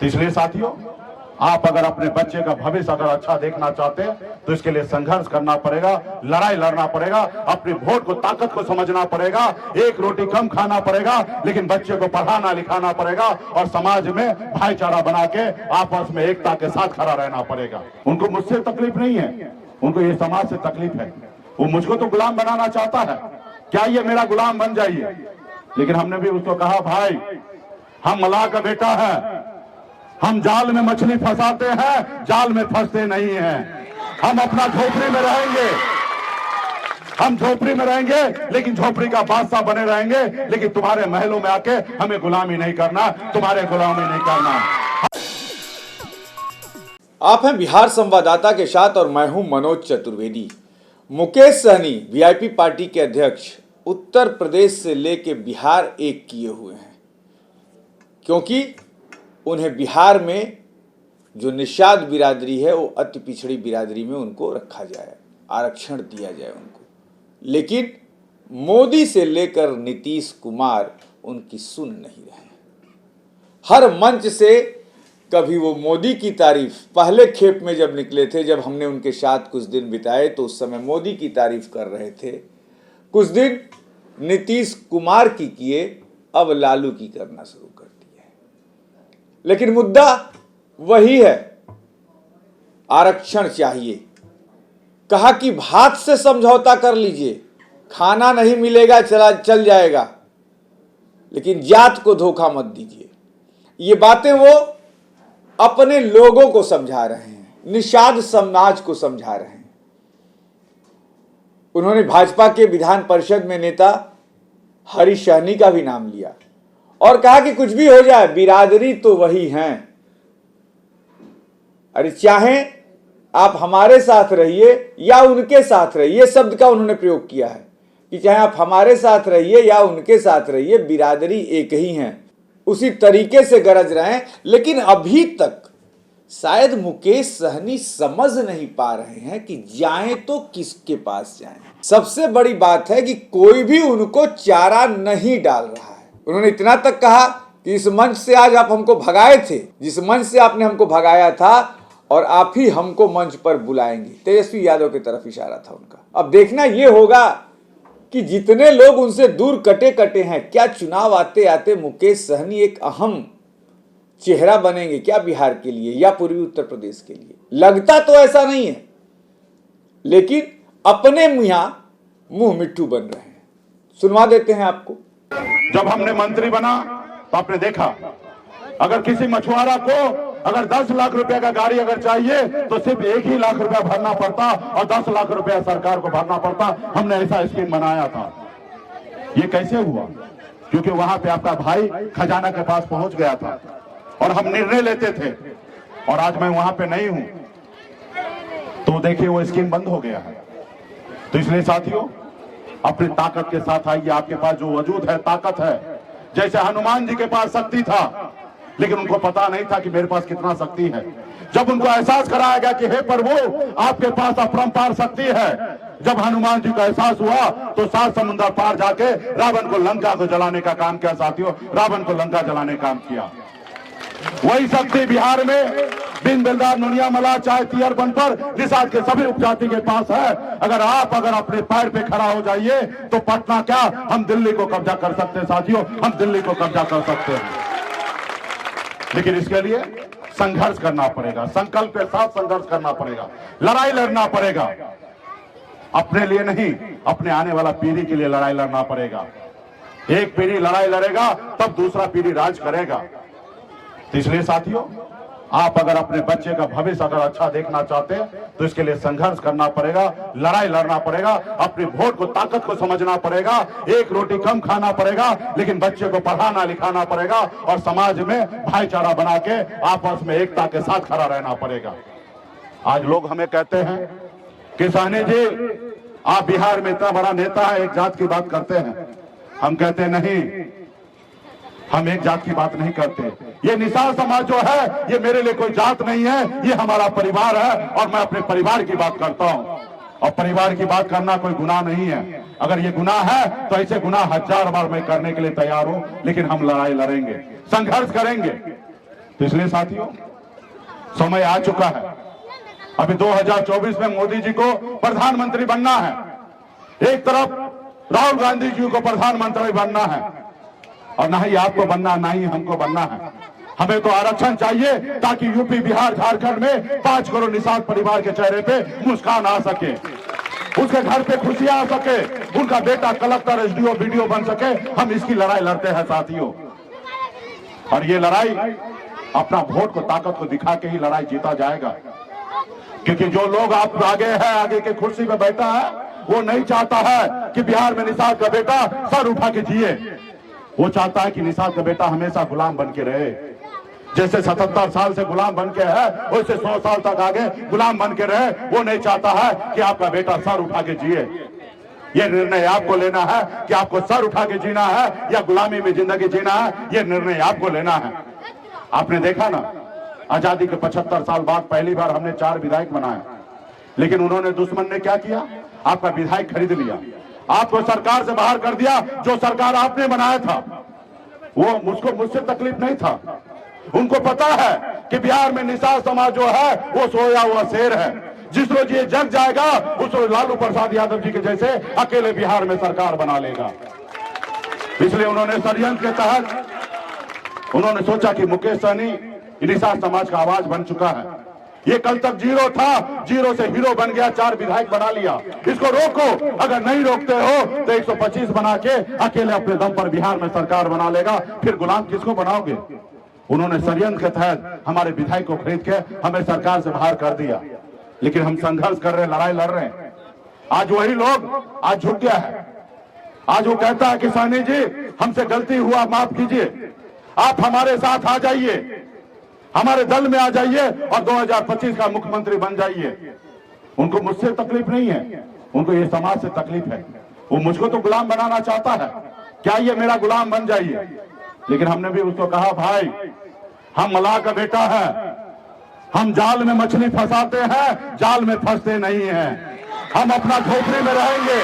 तो इसलिए साथियों, आप अगर अपने बच्चे का भविष्य अगर अच्छा देखना चाहते हैं तो इसके लिए संघर्ष करना पड़ेगा, लड़ाई लड़ना पड़ेगा, अपनी वोट को ताकत को समझना पड़ेगा, एक रोटी कम खाना पड़ेगा, लेकिन बच्चे को पढ़ाना लिखाना पड़ेगा और समाज में भाईचारा बना के आपस में एकता के साथ खड़ा रहना पड़ेगा। उनको मुझसे तकलीफ नहीं है, उनको ये समाज से तकलीफ है। वो मुझको तो गुलाम बनाना चाहता है, क्या ये मेरा गुलाम बन जाइए। लेकिन हमने भी उसको कहा, भाई हम मलाह का बेटा है, हम जाल में मछली फंसाते हैं, जाल में फंसते नहीं हैं। हम अपना झोपड़ी में रहेंगे, हम झोपड़ी में रहेंगे, लेकिन झोपड़ी का बादशाह बने रहेंगे, लेकिन तुम्हारे महलों में आके हमें गुलामी नहीं करना, तुम्हारे गुलामी नहीं करना। आप हैं बिहार संवाददाता के साथ और मैं हूं मनोज चतुर्वेदी। मुकेश सहनी वीआईपी पार्टी के अध्यक्ष उत्तर प्रदेश से लेके बिहार एक किए हुए हैं, क्योंकि उन्हें बिहार में जो निषाद बिरादरी है वो अति पिछड़ी बिरादरी में उनको रखा जाए, आरक्षण दिया जाए उनको। लेकिन मोदी से लेकर नीतीश कुमार उनकी सुन नहीं रहे। हर मंच से कभी वो मोदी की तारीफ, पहले खेप में जब निकले थे, जब हमने उनके साथ कुछ दिन बिताए तो उस समय मोदी की तारीफ कर रहे थे, कुछ दिन नीतीश कुमार की किए, अब लालू की करना शुरू कर दी है। लेकिन मुद्दा वही है, आरक्षण चाहिए। कहा कि भात से समझौता कर लीजिए, खाना नहीं मिलेगा चल जाएगा, लेकिन जात को धोखा मत दीजिए। ये बातें वो अपने लोगों को समझा रहे हैं, निषाद समाज को समझा रहे हैं। उन्होंने भाजपा के विधान परिषद में नेता हरीश सहनी का भी नाम लिया और कहा कि कुछ भी हो जाए बिरादरी तो वही हैं। अरे चाहे आप हमारे साथ रहिए या उनके साथ रहिए, ये शब्द का उन्होंने प्रयोग किया है कि चाहे आप हमारे साथ रहिए या उनके साथ रहिए, बिरादरी एक ही है। उसी तरीके से गरज रहे हैं। लेकिन अभी तक शायद मुकेश सहनी समझ नहीं पा रहे हैं कि जाएं तो किसके पास जाएं। सबसे बड़ी बात है कि कोई भी उनको चारा नहीं डाल रहा है। उन्होंने इतना तक कहा कि इस मंच से आज आप हमको भगाए थे, जिस मंच से आपने हमको भगाया था, और आप ही हमको मंच पर बुलाएंगे। तेजस्वी यादव की तरफ इशारा था उनका। अब देखना यह होगा कि जितने लोग उनसे दूर कटे हैं, क्या चुनाव आते आते मुकेश सहनी एक अहम चेहरा बनेंगे क्या बिहार के लिए या पूर्वी उत्तर प्रदेश के लिए? लगता तो ऐसा नहीं है, लेकिन अपने मुंह मिट्टू बन रहे हैं। सुनवा देते हैं आपको। जब हमने मंत्री बना तो आपने देखा, अगर किसी मछुआरा को अगर 10 लाख रुपए का गाड़ी अगर चाहिए तो सिर्फ 1 ही लाख रुपया भरना पड़ता और 10 लाख रुपया सरकार को भरना पड़ता। हमने ऐसा स्कीम बनाया था। ये कैसे हुआ? क्योंकि वहां पे आपका भाई खजाना के पास पहुंच गया था और हम निर्णय लेते थे, और आज मैं वहां पे नहीं हूं तो देखिए वो स्कीम बंद हो गया है। तो इसलिए साथियों, अपनी ताकत के साथ आइए। आपके पास जो वजूद है, ताकत है। जैसे हनुमान जी के पास शक्ति था, लेकिन उनको पता नहीं था कि मेरे पास कितना शक्ति है। जब उनको एहसास कराया गया कि हे प्रभु, आपके पास अपरंपार शक्ति है, जब हनुमान जी का एहसास हुआ तो 7 समुद्र पार जाके रावण को लंका को जलाने का काम किया। साथियों, रावण को लंका जलाने का काम किया। वही शक्ति बिहार में बिन बेलदार नुनिया मला चाहे तियर बन पर निषाद के सभी उपजाति के पास है। अगर आप अपने पैर पे खड़ा हो जाइए तो पटना क्या, हम दिल्ली को कब्जा कर सकते हैं। साथियों, हम दिल्ली को कब्जा कर सकते हैं, लेकिन इसके लिए संघर्ष करना पड़ेगा, संकल्प के साथ संघर्ष करना पड़ेगा, लड़ाई लड़ना पड़ेगा। अपने लिए नहीं, अपने आने वाला पीढ़ी के लिए लड़ाई लड़ना पड़ेगा। एक पीढ़ी लड़ाई लड़ेगा तब दूसरा पीढ़ी राज करेगा। तो इसलिए साथियों, आप अगर अपने बच्चे का भविष्य अगर अच्छा देखना चाहते हैं तो इसके लिए संघर्ष करना पड़ेगा, लड़ाई लड़ना पड़ेगा, अपनी वोट को ताकत को समझना पड़ेगा, एक रोटी कम खाना पड़ेगा, लेकिन बच्चे को पढ़ाना लिखाना पड़ेगा और समाज में भाईचारा बना के आपस में एकता के साथ खड़ा रहना पड़ेगा। आज लोग हमें कहते हैं कि सहनी जी, आप बिहार में इतना बड़ा नेता है, एक जात की बात करते हैं। हम कहते नहीं, हम एक जात की बात नहीं करते। ये निषाद समाज जो है, ये मेरे लिए कोई जात नहीं है, ये हमारा परिवार है और मैं अपने परिवार की बात करता हूं। और परिवार की बात करना कोई गुनाह नहीं है। अगर ये गुनाह है तो ऐसे गुनाह 1000 बार मैं करने के लिए तैयार हूं, लेकिन हम लड़ाई लड़ेंगे, संघर्ष करेंगे। इसलिए साथियों समय आ चुका है, अभी 2024 में मोदी जी को प्रधानमंत्री बनना है, एक तरफ राहुल गांधी जी को प्रधानमंत्री बनना है, और ना ही आपको बनना ना ही हमको बनना है। हमें तो आरक्षण चाहिए ताकि यूपी बिहार झारखंड में 5 करोड़ निषाद परिवार के चेहरे पे मुस्कान आ सके, उसके घर पे खुशियां आ सके, उनका बेटा कलेक्टर एसडीओ बीडीओ बन सके। हम इसकी लड़ाई लड़ते हैं साथियों, और ये लड़ाई अपना वोट को ताकत को दिखा के ही लड़ाई जीता जाएगा, क्योंकि जो लोग आप आगे है, आगे के कुर्सी पे बैठा है, वो नहीं चाहता है कि बिहार में निषाद का बेटा सर उठा के जिए। वो चाहता है कि निषाद का बेटा हमेशा गुलाम बन के रहे, जैसे 77 साल से गुलाम बन के है वैसे 100 साल तक आगे गुलाम बन के रहे। वो नहीं चाहता है कि आपका बेटा सर उठा के जिए। ये निर्णय आपको लेना है कि आपको सर उठा के जीना है या गुलामी में जिंदगी जीना है, ये निर्णय आपको लेना है। आपने देखा ना, आजादी के 75 साल बाद पहली बार हमने 4 विधायक बनाए, लेकिन उन्होंने दुश्मन ने क्या किया, आपका विधायक खरीद लिया, आपको सरकार से बाहर कर दिया। जो सरकार आपने बनाया था वो मुझसे तकलीफ नहीं था, उनको पता है कि बिहार में निषाद समाज जो है वो सोया हुआ शेर है, जिस रोज ये जग जाएगा उस रोज लालू प्रसाद यादव जी के जैसे अकेले बिहार में सरकार बना लेगा। इसलिए उन्होंने षड्यंत्र के तहत उन्होंने सोचा कि मुकेश सहनी निषाद समाज का आवाज बन चुका है, ये कल तक जीरो था, जीरो से हीरो बन गया, 4 विधायक बना लिया, इसको रोको। अगर नहीं रोकते हो तो 125 बना के अकेले अपने दम पर बिहार में सरकार बना लेगा, फिर गुलाम किसको बनाओगे। उन्होंने षड्यंत्र के तहत हमारे विधायक को खरीद के हमें सरकार से बाहर कर दिया, लेकिन हम संघर्ष कर रहे हैं, लड़ाई लड़ रहे हैं। आज वही लोग आज झुक गया है, आज वो कहता है कि सहनी जी हमसे गलती हुआ, माफ कीजिए, आप हमारे साथ आ जाइए, हमारे दल में आ जाइए और 2025 का मुख्यमंत्री बन जाइए। उनको मुझसे तकलीफ नहीं है, उनको ये समाज से तकलीफ है। वो मुझको तो गुलाम बनाना चाहता है, क्या ये मेरा गुलाम बन जाइए। लेकिन हमने भी उसको कहा, भाई हम मलाह का बेटा है, हम जाल में मछली फंसाते हैं, जाल में फंसते नहीं हैं। हम अपना झोपड़ी में रहेंगे,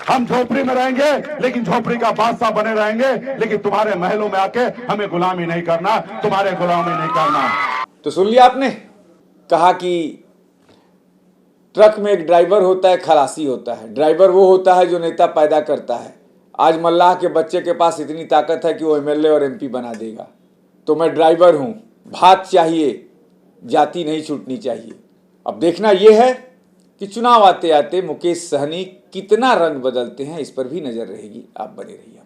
हम झोपड़ी में रहेंगे, लेकिन झोपड़ी का बादशाह बने रहेंगे, लेकिन तुम्हारे महलों में आके हमें गुलामी नहीं करना, तुम्हारे गुलामी नहीं करना। तो सुन लिया आपने, कहा कि ट्रक में एक ड्राइवर होता है, खलासी होता है। ड्राइवर वो होता है जो नेता पैदा करता है। आज मल्लाह के बच्चे के पास इतनी ताकत है कि वो एमएलए और एमपी बना देगा। तो मैं ड्राइवर हूँ, भात चाहिए, जाति नहीं छूटनी चाहिए। अब देखना यह है कि चुनाव आते आते मुकेश सहनी कितना रंग बदलते हैं, इस पर भी नजर रहेगी। आप बने रहिए।